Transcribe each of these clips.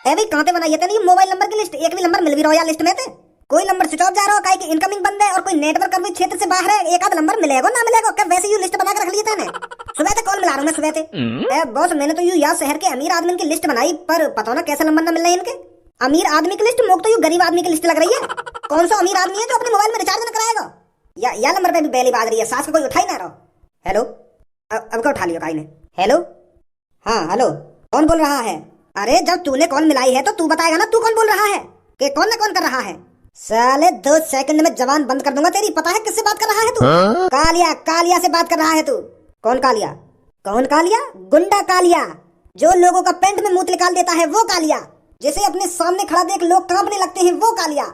ए भाई कहां ते बनाई है तेरी मोबाइल नंबर की लिस्ट? एक भी नंबर मिल भी रहा है लिस्ट में ते? कोई नंबर स्विच ऑफ जा रहा हो, काहे कि इनकमिंग बंद है और कोई नेटवर्क का भी क्षेत्र से बाहर है, एक आध नंबर मिलेगा ना मिलेगा क्या? वैसे ही लिस्ट बना के रख ली तूने? सुबह से कॉल मिला रहा हूं मैं सुबह से। ए बॉस मैंने तो यू शहर के अमीर आदमी की लिस्ट बनाई, पर पता ना कैसे नंबर ना मिल रहे इनके। अमीर आदमी की लिस्ट मोक तो यू गरीब आदमी की लिस्ट लग रही है। कौन सा अमीर आदमी है जो अपने मोबाइल में रिचार्ज न कराएगा? या नंबर पे भी बेली बाज रही है, सास को कोई उठा ही ना रहो। हेलो अब क्या उठा लिया काई ने? हेलो हाँ हेलो कौन बोल रहा है? अरे जब तूने कॉल मिलाई है तो तू बताएगा ना तू कौन बोल रहा है कि कौन न कौन कर रहा है। साले 2 सेकंड में जवान बंद कर दूंगा तेरी। पता है किससे बात कर रहा है तू? कालिया कालिया से बात कर रहा है तू। कौन कालिया? कौन कालिया? गुंडा कालिया, जो लोगों का पेंट में मूत निकाल देता है वो कालिया, जिसे अपने सामने खड़ा देख लोग कांपने लगते हैं वो कालिया।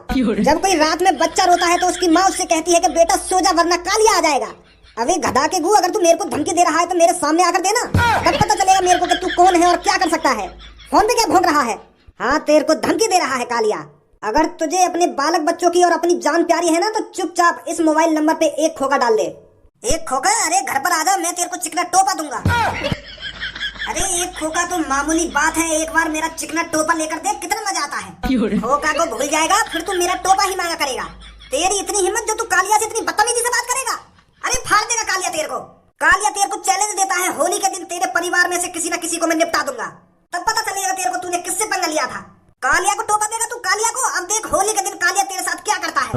जब कोई रात में बच्चा रोता है तो उसकी माँ उससे कहती है कि बेटा सो जा वरना कालिया आ जाएगा। अबे गधा के गू, अगर तू मेरे को धमकी दे रहा है तो मेरे सामने आकर देना, तब पता चलेगा मेरे को कि तू कौन है और क्या कर सकता है। फोन पे क्या भौंक रहा है? हाँ तेरे को धमकी दे रहा है कालिया। अगर तुझे अपने बालक बच्चों की और अपनी जान प्यारी है ना तो चुपचाप इस मोबाइल नंबर पे एक खोखा डाल दे। एक खोखा? अरे घर पर आ जा, मैं तेरे को चिकना टोपा दूंगा। अरे एक खोखा तो मामूली बात है, एक बार मेरा चिकना टोपा लेकर देख कितना मजा आता है। खोखा को भूल जाएगा फिर तू मेरा टोपा ही मांगा करेगा। तेरी इतनी हिम्मत जो तू कालिया से इतनी बदतमीजी से बात करेगा? अरे फाड़ देगा कालिया तेरे को। कालिया तेरे को चैलेंज देता है, होली के दिन तेरे परिवार में से किसी न किसी को मैं निपटा दूंगा, तब पता चलेगा तेरे को तूने किससे पंगा लिया था। कालिया को टोपा देगा तू कालिया को? अब देख होली के दिन कालिया तेरे साथ क्या करता है।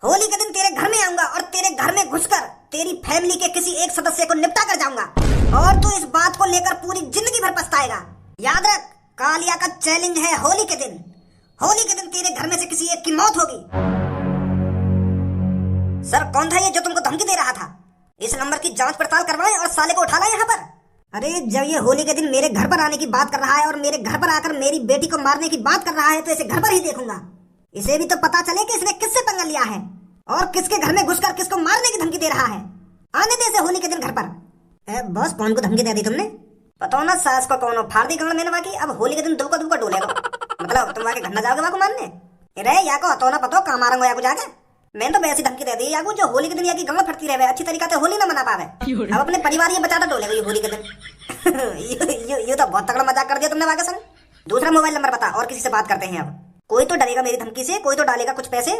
होली के दिन तेरे घर में आऊंगा और तेरे घर में घुसकर तेरी फैमिली के किसी एक सदस्य को निपटा कर जाऊंगा, और तू इस बात को लेकर पूरी जिंदगी भर पछताएगा। याद रख, कालिया का चैलेंज है होली के दिन। होली के दिन तेरे घर में से किसी एक की मौत होगी। सर कौन था ये जो तुमको धमकी दे रहा था? इस नंबर की जांच पड़ताल करवाएं और साले को उठा लाएं यहाँ पर। अरे जब ये होली के दिन मेरे घर पर आने की बात कर रहा है और मेरे घर पर आकर मेरी बेटी को मारने की बात कर रहा है तो इसे घर पर ही देखूंगा। इसे भी तो पता चले कि इसने किससे पंगा लिया है और किसके घर में घुसकर किसको मारने की धमकी दे रहा है। आने दे इसे होली के दिन घर पर। बॉस कौन को धमकी दे दी तुमने? बताओ ना सास को कौन फाड़ दी गांड मैंने बाकी। अब होली के दिन दुबका दुबका डोलेगा मतलब तुम आके घर न जाओगे वहां को मारने? अरे या को तो ना पतो कहाँ मारूंगा या को जाके। मैंने तो वैसी धमकी दे दी यागू जो होली के दिन या की गंगा फटती रहे, अच्छी तरीका से होली ना मना पावे। अब अपने परिवार ये बचाता डोलेगा ये होली के दिन। ये तो बहुत तगड़ा मजाक कर दिया तुमने वाके संग। दूसरा मोबाइल नंबर बता और किसी से बात करते हैं। अब कोई तो डरेगा मेरी धमकी से, कोई तो डालेगा कुछ पैसे।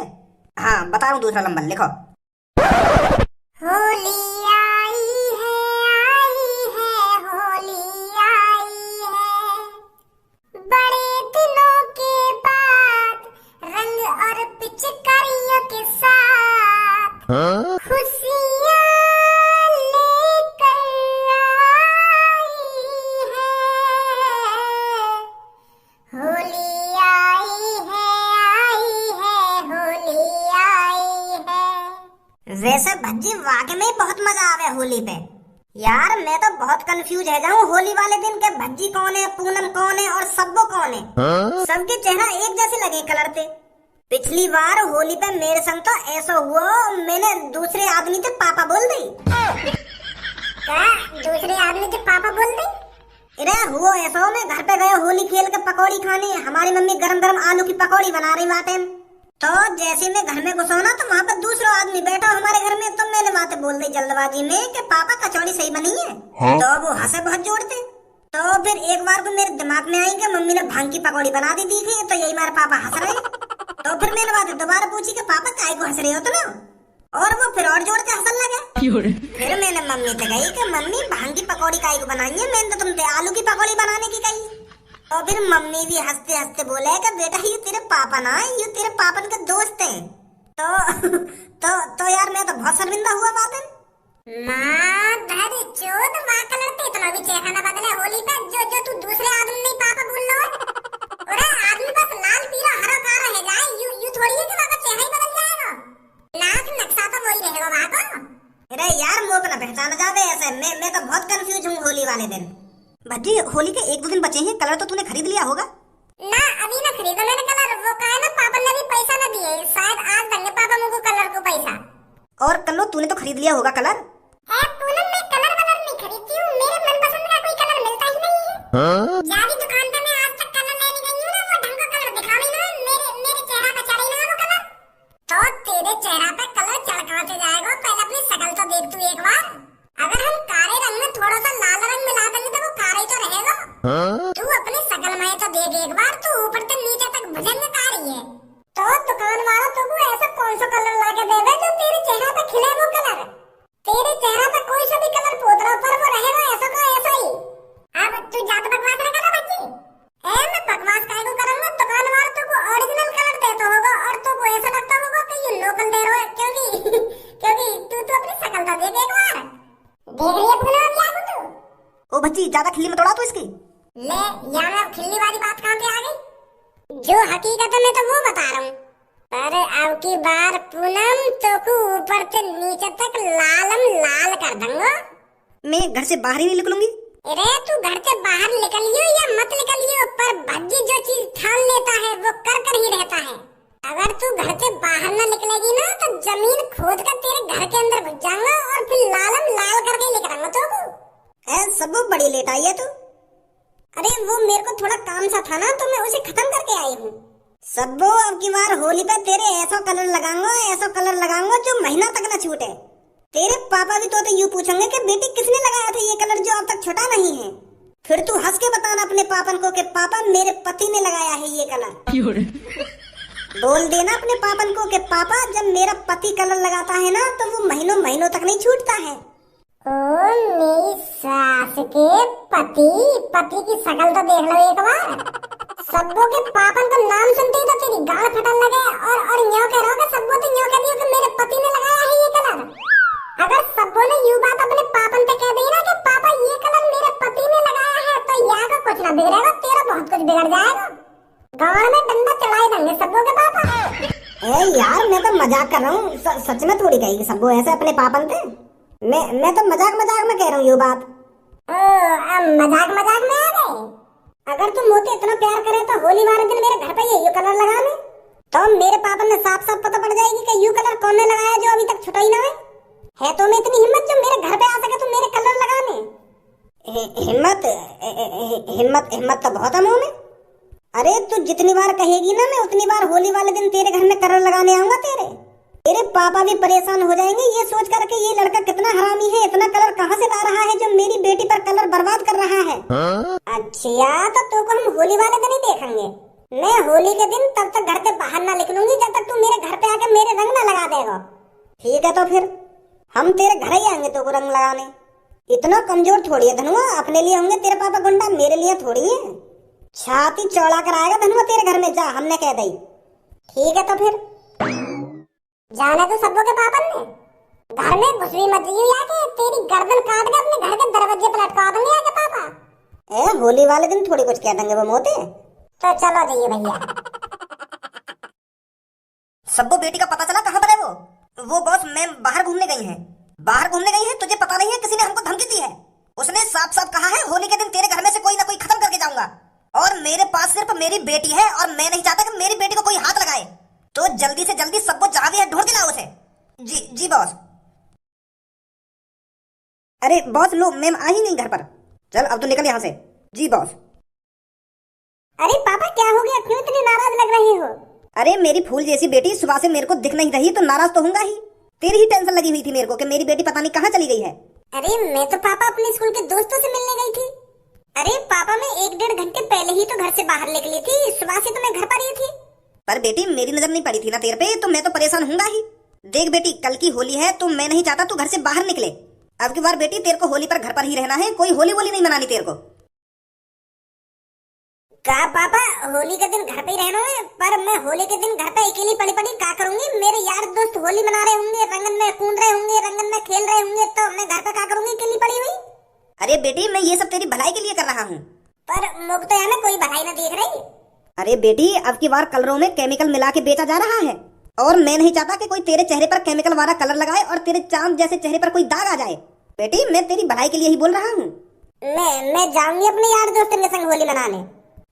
हाँ बता रहा हूँ, दूसरा नंबर लिखो। होली आई है होली आई है, बड़े दिनों के बाद रंग और पिचकारियों के साथ खुशियाँ लेकर आई है। होली आई है होली आई है। वैसे भज्जी वाकई में बहुत मजा आवे होली पे। यार मैं तो बहुत कंफ्यूज है जाऊँ होली वाले दिन के भज्जी कौन है, पूनम कौन है और सब्बो कौन है। सबके चेहरा एक जैसे लगे कलर पे। पिछली बार होली पे मेरे संग तो ऐसा हुआ मैंने दूसरे आदमी से पापा बोल दी। क्या दूसरे आदमी से पापा बोल दी? अरे हुआ ऐसा मैं घर पे गए होली खेल के पकौड़ी खाने, हमारी मम्मी गरम गरम आलू की पकौड़ी बना रही बातें। तो जैसे मैं घर में घुसा ना तो वहाँ पर दूसरा आदमी बैठा हमारे घर में, तो मैंने बातें बोल दी जल्दबाजी में कि पापा कचौड़ी सही बनी है। तो वो हंसे बहुत जोड़ते। तो फिर एक बार को मेरे दिमाग में आई कि मम्मी ने भांग की पकौड़ी बना दी थी, तो यही मेरे पापा हंस रहे। तो फिर मैंने बात दोबारा पूछी कि पापा काय को हंस रहे हो तुम, और वो फिर और जोर से हंसने लगे। फिर मैंने मम्मी से कही कि मम्मी भांग की पकौड़ी काय को बनाई है, मैंने तो तुमसे आलू की पकौड़ी बनाने की कही। तो फिर मम्मी भी हंसते हंसते बोले कि बेटा ये तेरे पापा ना, ये तेरे पापन के दोस्त हैं। तो यार मैं तो बहुत शर्मिंदा हुआ बातें। माँ धर चोद माँ कलर पे इतना भी चेहरा ना बदले होली पे जो तू दूसरे आदमी नहीं पापा बोल लो। अरे आदमी बस लाल पीला हरा काला है जाए, यू थोड़ी है कि वहाँ का चेहरा ही बदल जाएगा। नाक नक्शा तो वही रहेगा वहाँ का। अरे यार मुँह अपना पहचान जावे ऐसे। मैं तो बहुत कंफ्यूज हूँ होली वाले दिन। भज्जी होली के 1-2 दिन बचे हैं, कलर तो तूने खरीद लिया होगा ना? अभी ना खरीदा मैंने कलर, वो कहा ना पापा ने भी पैसा ना दिए, शायद आज देंगे पापा मुझको कलर को पैसा। और कल्लो तूने तो खरीद लिया होगा कलर? पूनम मैं कलर नहीं खरीदती हूँ, मेरे मनपसंद का कोई कलर मिलता ही नहीं है। जारी दुकान पे मैं आज तक कलर लेने गई हूँ ना, वो ढंग का कलर दिखा नहीं ना, मेरे चेहरा पे चढ़ी ना वो कलर। तो तेरे चेहरा पे कलर चढ़ कहाँ से जाएगा? पहले अपनी शकल तो देख तू एक बार। अगर हम काले रंग में थोड़ा सा लाल रंग मिला देंगे तो वो काला ही तो रहेगा। तू अपनी शकल में तो देख एक बार, तू ऊपर से नीचे तक भुजंग गा रही है। तो दुकान वाला तुमको ऐसा कौन सा कलर लाके दे दे जो तेरे चेहरे पे खिले वो कलर। तेरे चेहरे पे कोई सा भी कलर पोत रहा पर वो रहेगा ऐसा का ऐसा ही। अब तू ज्यादा बकवास ना कर बच्ची। मैं बकवास काहे को करूंगा? दुकान वाला तुमको ओरिजिनल कलर देता होगा और तुमको ऐसा लगता होगा कि ये लोकल दे रहा है, क्योंकि क्योंकि तू तो अपनी शक्ल तो देख एक बार। देख रही है फुलवा क्या तू? ओ भज्जी ज्यादा खिल्ली मत उड़ा तू इसकी। ले यहाँ में खिल्ली वाली बात कहाँ पे आ गई? जो हकीकत है मैं तो वो बता रहा हूँ। पर अब की बार पूनम तो को ऊपर से नीचे तक लालम लाल कर दूंगा। मैं घर से बाहर ही नहीं निकलूंगी। अरे तू घर से बाहर निकलियो या मत निकलियो, पर भज्जी जो चीज ठान लेता है वो कर ही रहता है। अगर तू घर से बाहर ना निकलेगी ना तो जमीन खोद कर तेरे घर के अंदर घुस जाऊंगा और फिर लालम लाल करके लेकर आऊंगा तो। सब बड़ी लेट आई है तू। अरे वो मेरे को थोड़ा काम सा था ना तो मैं उसे खत्म करके आई हूँ। सबो अब की बार होली पे तेरे ऐसा कलर लगाऊंगा जो महीना तक न छूटे। तेरे पापा भी तो यूं पूछेंगे कि बेटी किसने लगाया था ये कलर जो अब तक छूटा नहीं है। फिर तू हंस के बताना अपने पापन को कि पापा मेरे पति ने लगाया है ये कलर। बोल देना अपने पापन को कि पापा जब मेरा पति कलर लगाता है ना तो वो महीनों महीनों तक नहीं छूटता है। ओ मेरी सास के पति की शक्ल तो देख लो एक बार। सब्बो के पापन का नाम सुनते ही तो तेरी गाल फटने लगे और यूं कह रहा हो कि सब्बो तो यूं कह दियो कि मेरे पति ने लगाया है ये कलर। अगर सब्बो ने यूं बात अपने पापन पे कह दी ना कि पापा ये कलर मेरे पति ने लगाया है तो यहाँ का कुछ ना बिगड़ेगा, तेरा बहुत कुछ बिगड़ जाएगा। गाँव में डंडा चढ़ाए देंगे सब्बो के पापा। यार मैं तो मजाक कर रहा हूँ, सच में थोड़ी कही सब्बो ऐसे अपने पापन थे। मैं तो मजाक में कह रहा हूँ ये बात। मजाक में आ गए। अगर तुम मुझे इतना प्यार करे तो होली वाले दिन मेरे घर पे ये यू कलर लगा ले तो मेरे पापा ने साफ साफ पता पड़ जाएगी कि यू कलर कौन ने लगाया जो अभी तक छुटा ही ना है तो मैं इतनी हिम्मत जो मेरे घर पे आ सके तो मेरे कलर लगाने। हिम्मत तो बहुत है मुंह में। अरे तू जितनी बार कहेगी ना मैं उतनी बार होली वाले दिन तेरे घर में कलर लगाने आऊंगा। तेरे पापा भी परेशान हो जाएंगे ये सोच कर के ये लड़का कितना हरामी है, इतना कलर कहाँ से ला रहा है जो मेरी बेटी पर कलर बर्बाद कर रहा है। अच्छा तो तू को हम होली वाले दिन ही देखेंगे। मैं होली के दिन तब तक घर से बाहर ना निकलूंगी जब तक तू मेरे घर पे आके मेरे रंग ना लगा देगा। ठीक है तो फिर हम तेरे घर ही आएंगे तो रंग लगाने। इतना कमजोर थोड़ी है धनुआ, अपने लिए होंगे तेरे पापा गुंडा, मेरे लिए थोड़ी है। छाती चौड़ा कर आएगा धनुआ तेरे घर में, जा हमने कह दी। ठीक है तो फिर जाने तो सबों के पापन ने घर में घुसरी मत जाइए आके तेरी गर्दन काट के अपने घर के दरवाजे पर लटका देंगे आके पापा। होली वाले दिन थोड़ी कुछ कह देंगे वो मोते। तो चलो जाइए भैया। सबको बेटी का पता चला कहाँ पर है वो बॉस मैं बाहर घूमने गई है तुझे पता नहीं है किसी ने हमको धमकी दी है। उसने साफ साफ कहा है होली के दिन तेरे घर में से कोई ना कोई खत्म करके जाऊंगा और मेरे पास सिर्फ मेरी बेटी है और मैं नहीं चाहता कि मेरी बेटी को कोई हाथ लगाए। तो जल्दी से जल्दी सबको जहाँ भी है ढूंढ के लाओ उसे। जी बॉस। अरे बॉस लो मैम आ ही नहीं घर पर, चल अब तो निकल यहाँ से। जी बॉस। अरे पापा क्या हो गया, क्यों इतने नाराज लग रहे हो? अरे मेरी फूल जैसी बेटी सुबह से मेरे को दिख नहीं रही तो नाराज तो होऊंगा ही। तेरी ही टेंशन लगी हुई थी मेरे को कि मेरी बेटी पता नहीं कहाँ चली गई है। अरे मैं तो पापा अपने स्कूल के दोस्तों से मिलने गई थी। अरे पापा मैं 1-1.5 घंटे पहले ही तो घर से बाहर निकली थी, सुबह से तो मैं घर पर ही थी। पर बेटी मेरी नजर नहीं पड़ी थी ना तेरे पे तो मैं तो परेशान होऊंगा ही। देख बेटी कल की होली है तो मैं नहीं चाहता तू घर से बाहर निकले। अब की बार बेटी तेरे को होली पर घर पर ही रहना है, कोई होली वोली नहीं मनानी तेरे को। क्या पापा होली के दिन घर पे ही रहना है? पर मैं होली के दिन घर पे अकेली पड़ी क्या करूंगी? मेरे यार दोस्त होली मना रहे होंगे, रंगन में कूद रहे होंगे, रंगन में खेल रहे होंगे, तो मैं घर पे क्या करूंगी अकेली पड़ी हुई? अरे बेटी मैं ये सब तेरी भलाई के लिए कर रहा हूँ। पर मुझे तो यहाँ कोई भलाई ना दिख रही। अरे बेटी अब की बार कलरों में केमिकल मिला के बेचा जा रहा है और मैं नहीं चाहता कि कोई तेरे चेहरे पर केमिकल वाला कलर लगाए और तेरे चांद जैसे चेहरे पर कोई दाग आ जाए। बेटी मैं तेरी भलाई के लिए ही बोल रहा हूँ। मैं जाऊंगी अपने यार दोस्तों के संग होली मनाने।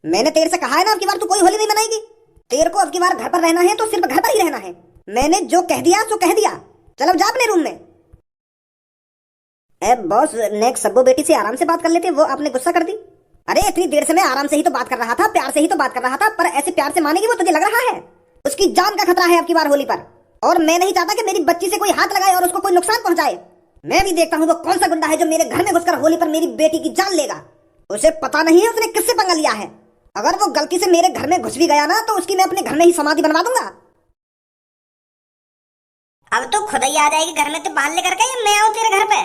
मैंने तेरे से कहा है ना अब की बार तू कोई होली नहीं मनाएगी। तेरे को अब की बार घर पर रहना है तो सिर्फ घर पर ही रहना है। मैंने जो कह दिया तो कह दिया, चल अब जा अपने रूम में। बॉस नेक्स्ट सब्बो बेटी से आराम से बात कर लेते, वो आपने गुस्सा कर दी। अरे इतनी देर से मैं आराम से ही तो बात कर रहा था, प्यार से ही तो बात कर रहा था, पर ऐसे प्यार से मानेगी वो तुझे लग रहा है? उसकी जान का खतरा है अब की बार होली पर और मैं नहीं चाहता कि मेरी बच्ची से कोई हाथ लगाए और उसको कोई नुकसान पहुंचाए। मैं भी देखता हूँ वो कौन सा गुंडा है जो मेरे घर में घुसकर होली पर मेरी बेटी की जान लेगा। उसे पता नहीं है उसने किससे पंगा लिया है अगर वो गलती से मेरे घर में घुस भी गया ना तो उसकी मैं अपने घर में ही समाधि बनवा दूंगा। अब तो खुद ही आ जाएगी घर में, तो बाहर लेकर के या मैं आऊं तेरे घर पे?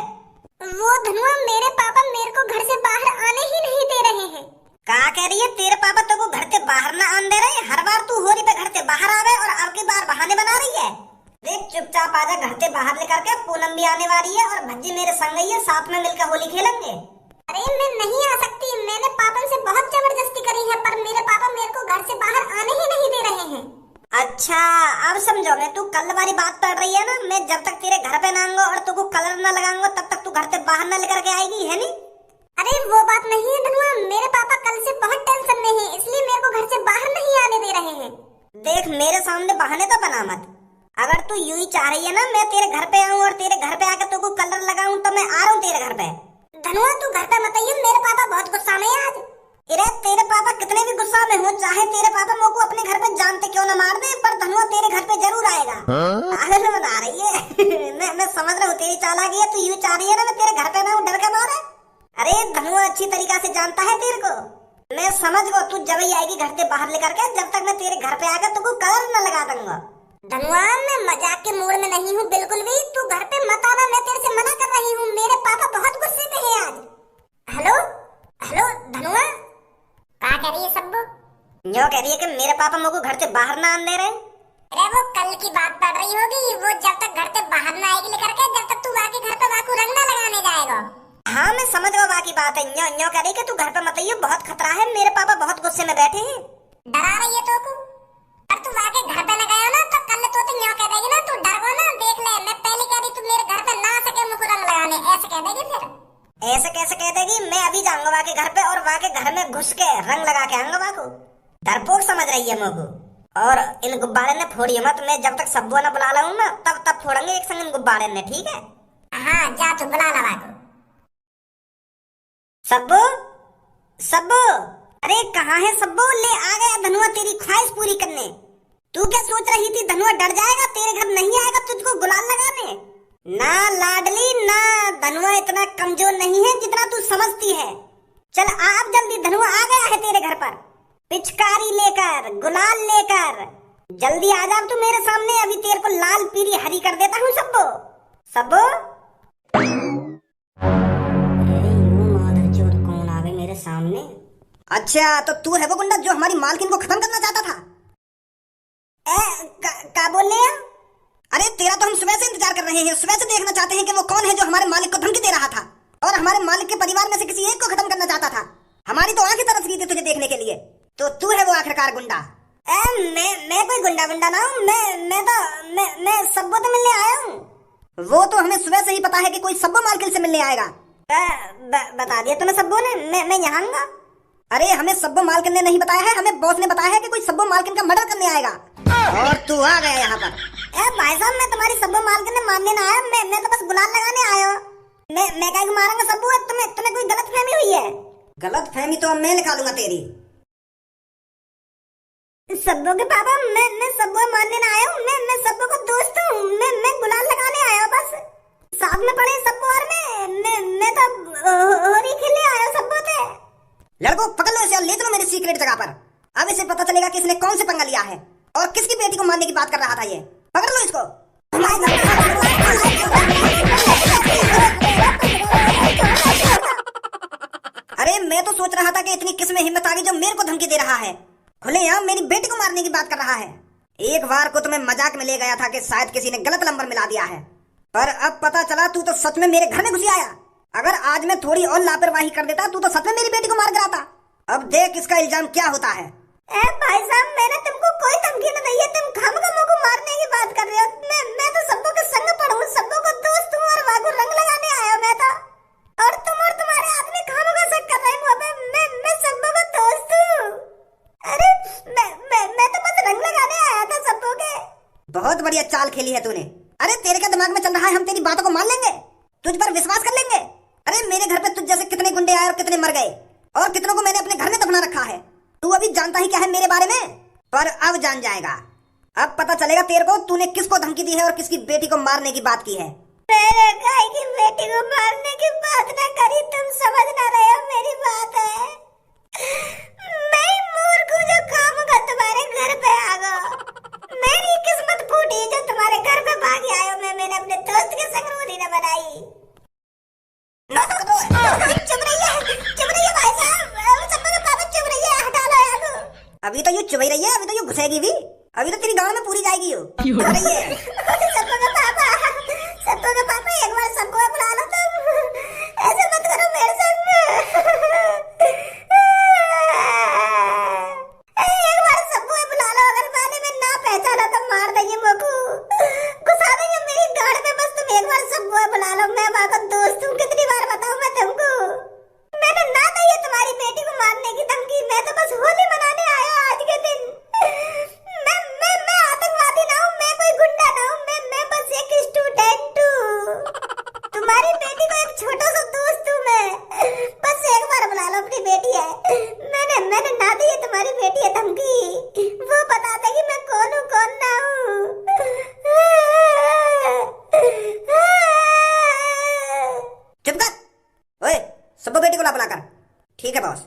वो धनुआ, मेरे पापा मेरे को घर से बाहर आने ही नहीं दे रहे हैं। क्या कह रही है? तेरे पापा तो को घर से बाहर ना आने दे रहे हैं? हर बार तू होली पे घर से बाहर आ गए और अब की बार बहाने बना रही है। देख चुपचाप आजा घर से बाहर लेकर के, पूनम भी आने वाली है और भज्जी मेरे संग ही है, साथ में मिलकर होली खेलेंगे। अरे मैं नहीं आ सकती, मैंने पापा से बहुत जबरदस्ती करी है पर मेरे पापा मेरे को घर से बाहर आने ही नहीं दे रहे हैं। अच्छा अब समझो, मैं तू कल वाली बात पढ़ रही है ना, मैं जब तक तेरे घर पे ना आऊंगा और तुमको कलर ना लगाऊंगा तब तक तू घर से बाहर ना लेकर के आएगी, है नी? अरे वो बात नहीं है धनुआ, मेरे पापा कल से बहुत टेंशन में हैं, इसलिए मेरे को घर से बाहर नहीं आने दे रहे हैं। देख मेरे सामने बहाने तो बना मत। अगर तू यूं ही चाह रही है ना मैं तेरे घर पे आऊं और तेरे घर पे आकर तुमको कलर लगाऊं तो मैं आ रहा हूँ तेरे घर पे। धनुआ तू घर पे मत आइए, मेरे पापा बहुत गुस्सा में है आज। अरे तेरे पापा कितने भी गुस्सा में हो, चाहे तेरे पापा मोको अपने घर पे जानते क्यों ना मार दे, पर धनुआ तेरे घर पे जरूर आएगा। पागल बना रही है। मैं समझ रहा हूँ तेरी चालाकी है, तू यूं चाह रही है ना मैं तेरे घर पे ना डर के मारे। अरे धनुआ अच्छी तरीका से जानता है तेरे को, मैं समझ गो तू जब ही आएगी घर से बाहर लेकर के, जब तक मैं तेरे घर पे आकर तुमको कलर न लगा दूंगा। धनुआ मैं मजाक के मूड में नहीं हूँ बिल्कुल भी, तू घर पे मत आना, मैं तेरे से मना कर रही हूँ, मेरे पापा बहुत गुस्से में हैं आज। हेलो हेलो धनुआ, क्या कह रही है सब्बू? यो कह रही है कि मेरे पापा मुझको घर से बाहर ना आने दे रहे। अरे वो कल की बात पड़ रही होगी, वो जब तक घर से बाहर ना आएगी लेकर के, जब तक तू वाके घर पे वाकू रंग ना लगाने जाएगा। हाँ मैं समझ गया बाकी बात है। यो कह रही कि तू घर पे मत आइयो, बहुत खतरा है, मेरे पापा बहुत गुस्से में बैठे हैं। डरा रही है तो को? और तू वाके घर पे न गया ना तो कल तो यो कह देगी ना तू डर गो ना, देख ले मैं पहले कह रही तू मेरे घर पे ना आ सके मुझको रंग लगाने, ऐसे कह देगी फिर? ऐसे कैसे कह देगी? मैं अभी जाऊंगा वहाँ के घर पे और वहाँ के घर में घुस के रंग लगा के आऊंगा वहाँ को। डरपोक समझ रही है मुझको। और इन गुब्बारे ने फोड़ी मत, मैं जब तक सब्बू ना बुला लाऊं ना तब फोड़ेंगे एक संग इन गुब्बारे ने, ठीक है? हाँ जा तू बुला ला वहाँ को। सब्बू सब्बू, अरे कहाँ है सब्बू? ले आ गया धनुआ तेरी ख्वाहिश पूरी करने। तू क्या सोच रही थी धनुआ डर जाएगा, तेरे घर नहीं आएगा तुझको गुलाल लगाने? ना लाडली ना, धनुआ इतना कमजोर नहीं है जितना तू समझती है। चल आप जल्दी, धनुआ आ गया है तेरे घर पर, पिचकारी लेकर गुलाल लेकर। जल्दी आ जा तू मेरे सामने, अभी तेरे को लाल पीली हरी कर देता हूँ सब्बू। सब्बू मादरचोद कौन आ गए मेरे सामने? अच्छा तो तू है वो गुंडा जो हमारी मालकिन को खत्म करना चाहता था? क्या बोल रहे हैं? अरे तेरा तो हम सुबह से इंतजार कर रहे हैं, सुबह से देखना चाहते हैं कि वो कौन है जो हमारे मालिक को धमकी दे रहा था और हमारे मालिक के परिवार में से किसी एक को खत्म करना चाहता था। हमारी तो आंखें तरस गई थी तुझे देखने के लिए। तो तू है वो आखिरकार गुंडा? मैं कोई गुंडा गुंडा ना हूँ, मैं सब्बू से मिलने आया हूँ। वो तो हमें सुबह से ही पता है कि कोई सब्बू मालकिन से मिलने आएगा। बता दिया तुम्हें सब्बू ने? मैं यहाँ आऊंगा। अरे हमें सब्बू मालकिन ने नहीं बताया है, हमें बॉस ने बताया है कि कोई सब्बू मालकिन का मर्डर करने आएगा और तू आ गया यहाँ पर। भाई साहब मैं तुम्हारी सब्बू मालकिन ने मारने ना आया, मैं तो बस गुलाल लगाने आया हूँ। मैं क्या मारूंगा सब्बू? तुम्हें कोई गलत फहमी हुई है? गलत फहमी तो मैं निकालूंगा तेरी। सब्बू के पापा मैं सब्बू मारने ना आया हूँ, मैं सब्बू को दोस्त हूँ, मैं गुलाल लगाने आया हूँ बस। साथ में पड़े सब्बू और मैं तो होली खेलने आया हूँ सब्बू से। लड़को पकड़ लो इसे और ले चलो मेरी सीक्रेट जगह पर। अब इसे पता चलेगा कि इसने कौन से पंगा लिया है और किसकी बेटी को मारने की बात कर रहा था ये। पकड़ लो इसको। अरे मैं तो सोच रहा था कि इतनी किस्में हिम्मत आ गई जो मेरे को धमकी दे रहा है, खुलेआम मेरी बेटी को मारने की बात कर रहा है। एक बार को तुम्हें मजाक में ले गया था कि शायद किसी ने गलत नंबर मिला दिया है, पर अब पता चला तू तो सच में मेरे घर में घुस आया। अगर आज मैं थोड़ी और लापरवाही कर देता तू तो सच में मेरी बेटी को मार गिराता। अब देख इसका इल्जाम क्या होता है। भाई साहब मैंने तुमको कोई धमकी नहीं दी है, तुम खामखा मुझको मारने की बात कर रहे हो। मैं तो सब्बू के संग पढ़ूं, सब्बू को दोस्त हूँ और वागू रंग लगाने आया मैं तो। और तुम और तुम्हारे आदमी खामखा शक कर रहे हो। मैं सब्बू का दोस्त हूँ। अरे मैं तो बस रंग लगाने आया था सब्बू के। बहुत बढ़िया चाल खेली है तूने। अरे तेरे क्या दिमाग में चल रहा है हम तेरी बातों को मान लेंगे, तुझ पर विश्वास कर लेंगे? अरे मेरे घर पे तुझ जैसे कितने गुंडे आए और कितने मर गए और कितनों को मैंने अपने घर में दफना रखा है। तू अभी जानता ही क्या है मेरे बारे में, पर अब जान जाएगा। अब पता चलेगा तेरे को तूने किसको धमकी दी है और किसकी बेटी को मारने की बात की है। मेरे भाई की बेटी को मारने की बात ना करी, तुम समझ ना रहे हो मेरी बात है। मैं अभी तो यूं चुभ रही है, अभी तो यूं घुसेगी भी, अभी तो तेरी गांव में पूरी जाएगी यूं। अरे ये सत्तू का पापा, सत्तू का पापा एक बार सबको बुला लो तुम, ऐसे मत करो मेरे संग। एक बार सबको बुला लो, अगर मैंने में ना पहचाना तो मार देंगे मोकू, घुसा देंगे मेरी गाड़ में। बस तुम एक बार सबको बुला लो, मैं वहां का दोस्त हूँ, कितनी बार बताऊं मैं तुमको। मैंने ना दी है तुम्हारी बेटी को मारने की धमकी, मैं तो बस होली मनाने आया आज के दिन। मैं आतंकवादी ना हूँ, मैं कोई गुंडा ना हूँ, मैं बस एक स्टूडेंट हूँ। तुम्हारी बेटी को एक छोटा सा दोस्त हूँ मैं, बस एक बार बुला लो, अपनी बेटी है। मैंने ना दी है तुम्हारी बेटी है धमकी, वो बता देगी मैं कौन हूँ कौन ना हूँ। चुप कर, ओए सबको बेटी को ला बुला कर। ठीक है बॉस।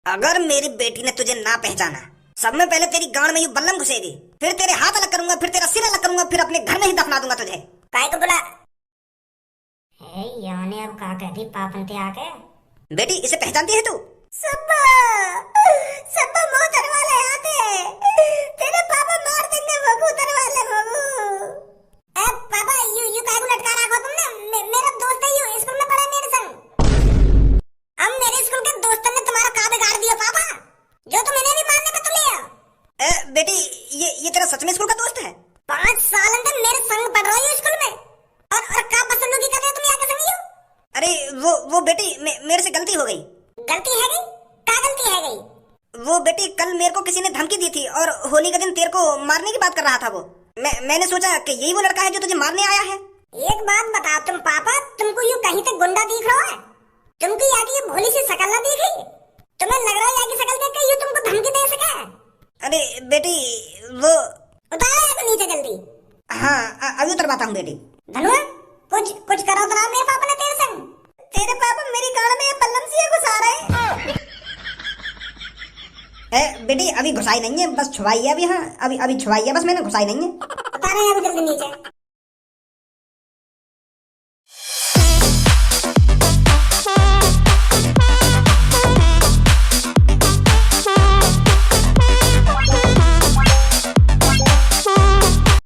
अगर मेरी बेटी ने तुझे ना पहचाना, सब में पहले तेरी गांड में यूं बल्लम घुसेगी, फिर तेरे हाथ अलग करूंगा, फिर तेरा सिर अलग करूंगा, फिर अपने घर में ही दफना दूंगा तुझे। काय को बुला? यानी अब का कहती पापंती आके? बेटी इसे पहचानती है तू? सब्बा सब्बा मोहतर वाले आते, तेरे पापा मार देंगे मोहतर वाले मोहू। अब पापा यू काय को लटका रखा तुमने? मेरा दोस्त है, यू स्कूल में पढ़ा मेरे संग। अब मेरे स्कूल के दोस्तों ने तुम्हारा का बिगाड़ दिया पापा, जो तुम इन्हें भी मारने पे तुले हो। बेटी ये तेरा सच में स्कूल का दोस्त है? 5 साल अंदर मेरे संग पढ़ रही हो स्कूल में, और का बदतमीजी कर रहे हो तुम यहाँ के संग? अरे वो बेटी मेरे से गलती हो गई। गलती है गई? क्या गलती है गई? वो बेटी कल मेरे को किसी ने धमकी दी थी, और होली के दिन तेरे को मारने की बात कर रहा था वो। मैंने सोचा कि यही वो लड़का है जो तुझे मारने आया है। एक बात बताओ तुम पापा, तुमको यूं कहीं तक गुंडा दिख रहा है? तुमको यहाँ की ये भोली सी शकल ना दिख रही? तुम्हें लग रहा है यहाँ की शकल देख के यूं तुमको धमकी दे सके? अरे बेटी वो उतार नीचे जल्दी। हाँ अभी उतरवाता हूँ बेटी। धनुआ कुछ करो तो ना मेरे पापा ने तेरे संग। तेरे पापा मेरी गाड़ में बल्लम सी घुसा रहे। बेटी अभी घुसाई नहीं है, बस छुपाई है अभी। हाँ अभी छुपाई है बस, मैंने घुसाई नहीं है। उतारे अभी जल्दी नीचे।